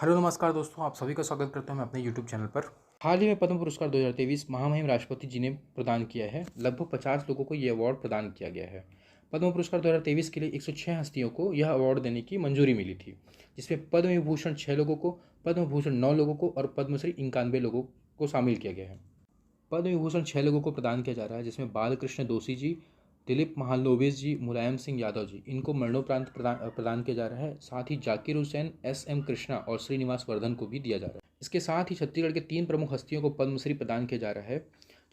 Hello नमस्कार दोस्तों, आप सभी का स्वागत करता हूं मैं अपने यूट्यूब चैनल पर। हाल ही में पद्म पुरस्कार 2023 महामहिम राष्ट्रपति जी ने प्रदान किया है। लगभग 50 लोगों को ये अवार्ड प्रदान किया गया है। पद्म पुरस्कार 2023 के लिए 106 हस्तियों को यह अवार्ड देने की मंजूरी मिली थी, जिसमें पद्म विभूषण 6 लोगों को, पद्म भूषण 9 लोगों को और पद्मश्री 91 लोगों को शामिल किया गया है। पद्म विभूषण 6 लोगों को प्रदान किया जा रहा है, जिसमें बालकृष्ण दोषी जी, दिलीप महालनोबिस जी, मुलायम सिंह यादव जी, इनको मरणोपरांत प्रदान किया जा रहा है। साथ ही जाकिर हुसैन, एस.एम. कृष्णा और श्रीनिवास वर्धन को भी दिया जा रहा है। इसके साथ ही छत्तीसगढ़ के 3 प्रमुख हस्तियों को पद्मश्री प्रदान किया जा रहा है।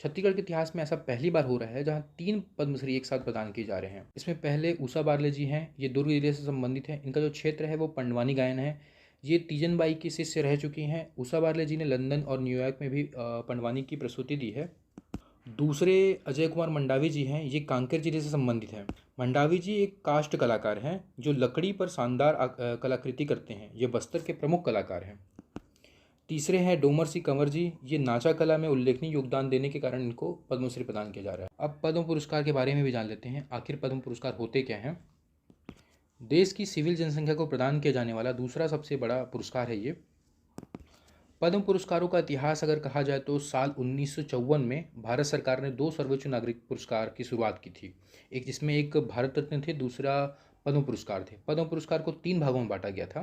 छत्तीसगढ़ के इतिहास में ऐसा पहली बार हो रहा है जहां 3 पद्मश्री एक साथ प्रदान किए जा रहे हैं। इसमें पहले उषा बारले जी हैं, ये दुर्ग जिले से संबंधित हैं। इनका जो क्षेत्र है वो पंडवानी गायन है। ये तीजन बाई की शिष्य रह चुकी हैं। उषा बारले जी ने लंदन और न्यूयॉर्क में भी पंडवानी की प्रस्तुति दी है। दूसरे अजय कुमार मंडावी जी हैं, ये कांकेर जिले से संबंधित हैं। मंडावी जी एक काष्ठ कलाकार हैं जो लकड़ी पर शानदार कलाकृति करते हैं। ये बस्तर के प्रमुख कलाकार हैं। तीसरे हैं डोमर सिंह कंवर जी, ये नाचा कला में उल्लेखनीय योगदान देने के कारण इनको पद्मश्री प्रदान किया जा रहा है। अब पद्म पुरस्कार के बारे में भी जान लेते हैं, आखिर पद्म पुरस्कार होते क्या हैं। देश की सिविल जनसंख्या को प्रदान किया जाने वाला दूसरा सबसे बड़ा पुरस्कार है ये। पद्म पुरस्कारों का इतिहास अगर कहा जाए तो साल 1954 में भारत सरकार ने 2 सर्वोच्च नागरिक पुरस्कार की शुरुआत की थी। एक जिसमें एक भारत रत्न थे, दूसरा पद्म पुरस्कार थे। पद्म पुरस्कार को 3 भागों में बांटा गया था,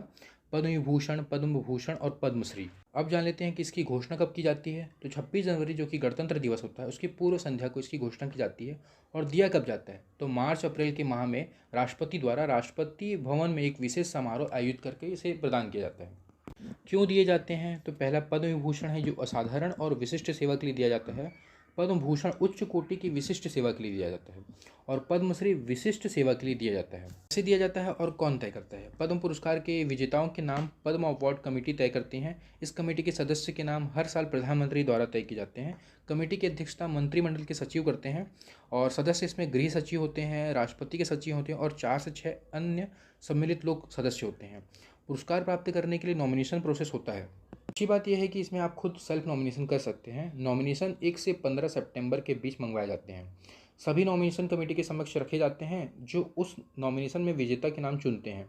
पद्म विभूषण, पद्म भूषण और पद्मश्री। अब जान लेते हैं कि इसकी घोषणा कब की जाती है। तो 26 जनवरी जो कि गणतंत्र दिवस होता है, उसकी पूर्व संध्या को इसकी घोषणा की जाती है। और दिया कब जाता है तो मार्च अप्रैल के माह में राष्ट्रपति द्वारा राष्ट्रपति भवन में एक विशेष समारोह आयोजित करके इसे प्रदान किया जाता है। क्यों दिए जाते हैं तो पहला पद्म विभूषण है जो असाधारण और विशिष्ट सेवा के लिए दिया जाता है। पद्म भूषण उच्च कोटि की विशिष्ट सेवा के लिए दिया जाता है और पद्मश्री विशिष्ट सेवा के लिए दिया जाता है। कैसे दिया जाता है और कौन तय करता है। पद्म पुरस्कार के विजेताओं के नाम पद्म अवार्ड कमेटी तय करती हैं। इस कमेटी के सदस्य के नाम हर साल प्रधानमंत्री द्वारा तय किए जाते हैं। कमेटी की अध्यक्षता मंत्रिमंडल के सचिव करते हैं और सदस्य इसमें गृह सचिव होते हैं, राष्ट्रपति के सचिव होते हैं और 4 से 6 अन्य सम्मिलित लोग सदस्य होते हैं। पुरस्कार प्राप्त करने के लिए नॉमिनेशन प्रोसेस होता है। अच्छी बात यह है कि इसमें आप खुद सेल्फ नॉमिनेशन कर सकते हैं। नॉमिनेशन 1 से 15 सितंबर के बीच मंगवाए जाते हैं। सभी नॉमिनेशन कमेटी के समक्ष रखे जाते हैं जो उस नॉमिनेशन में विजेता के नाम चुनते हैं।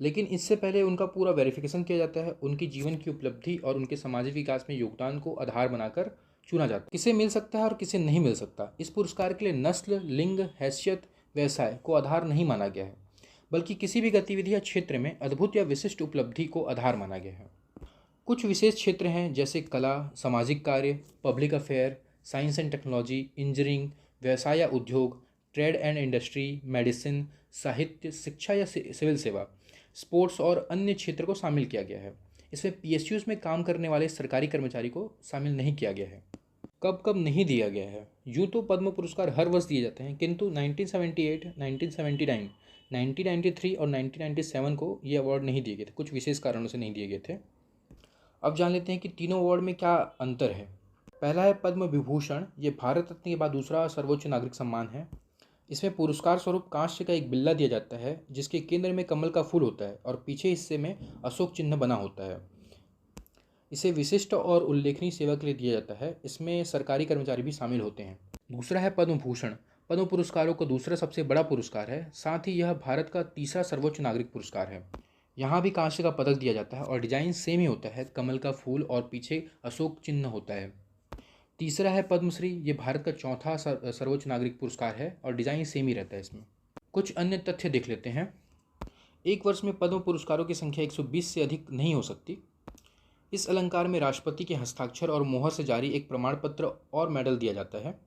लेकिन इससे पहले उनका पूरा वेरिफिकेशन किया जाता है। उनकी जीवन की उपलब्धि और उनके सामाजिक विकास में योगदान को आधार बनाकर चुना जाता है। किसे मिल सकता है और किसे नहीं मिल सकता। इस पुरस्कार के लिए नस्ल, लिंग, हैसियत, व्यवसाय को आधार नहीं माना गया है, बल्कि किसी भी गतिविधि या क्षेत्र में अद्भुत या विशिष्ट उपलब्धि को आधार माना गया है। कुछ विशेष क्षेत्र हैं जैसे कला, सामाजिक कार्य, public affair, science and technology, engineering, व्यवसाय या उद्योग, ट्रेड एंड इंडस्ट्री, मेडिसिन, साहित्य, शिक्षा या सिविल सेवा, स्पोर्ट्स और अन्य क्षेत्र को शामिल किया गया है। इसमें PSUs में काम करने वाले सरकारी कर्मचारी को शामिल नहीं किया गया है। कब कब नहीं दिया गया है। यूँ तो पद्म पुरस्कार हर वर्ष दिए जाते हैं, किंतु 1978, 1979, 1993 और 1997 को ये अवार्ड नहीं दिए गए थे। कुछ विशेष कारणों से नहीं दिए गए थे। अब जान लेते हैं कि तीनों अवार्ड में क्या अंतर है। पहला है पद्म विभूषण, ये भारत रत्न के बाद दूसरा सर्वोच्च नागरिक सम्मान है। इसमें पुरस्कार स्वरूप कांस्य का एक बिल्ला दिया जाता है जिसके केंद्र में कमल का फूल होता है और पीछे हिस्से में अशोक चिन्ह बना होता है। इसे विशिष्ट और उल्लेखनीय सेवा के लिए दिया जाता है। इसमें सरकारी कर्मचारी भी शामिल होते हैं। दूसरा है पद्म भूषण, पद्म पुरस्कारों का दूसरा सबसे बड़ा पुरस्कार है। साथ ही यह भारत का तीसरा सर्वोच्च नागरिक पुरस्कार है। यहाँ भी कांस्य का पदक दिया जाता है और डिजाइन सेम ही होता है, कमल का फूल और पीछे अशोक चिन्ह होता है। तीसरा है पद्मश्री, ये भारत का चौथा सर्वोच्च नागरिक पुरस्कार है और डिजाइन सेम ही रहता है इसमें। कुछ अन्य तथ्य देख लेते हैं। एक वर्ष में पद्म पुरस्कारों की संख्या 120 से अधिक नहीं हो सकती। इस अलंकार में राष्ट्रपति के हस्ताक्षर और मोहर से जारी एक प्रमाण पत्र और मेडल दिया जाता है।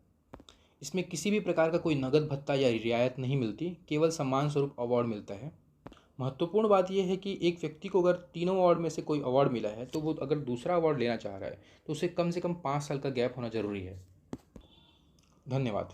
इसमें किसी भी प्रकार का कोई नगद भत्ता या रियायत नहीं मिलती, केवल सम्मान स्वरूप अवार्ड मिलता है। महत्वपूर्ण बात यह है कि एक व्यक्ति को अगर तीनों अवार्ड में से कोई अवार्ड मिला है तो वो अगर दूसरा अवार्ड लेना चाह रहा है तो उसे कम से कम 5 साल का गैप होना जरूरी है। धन्यवाद।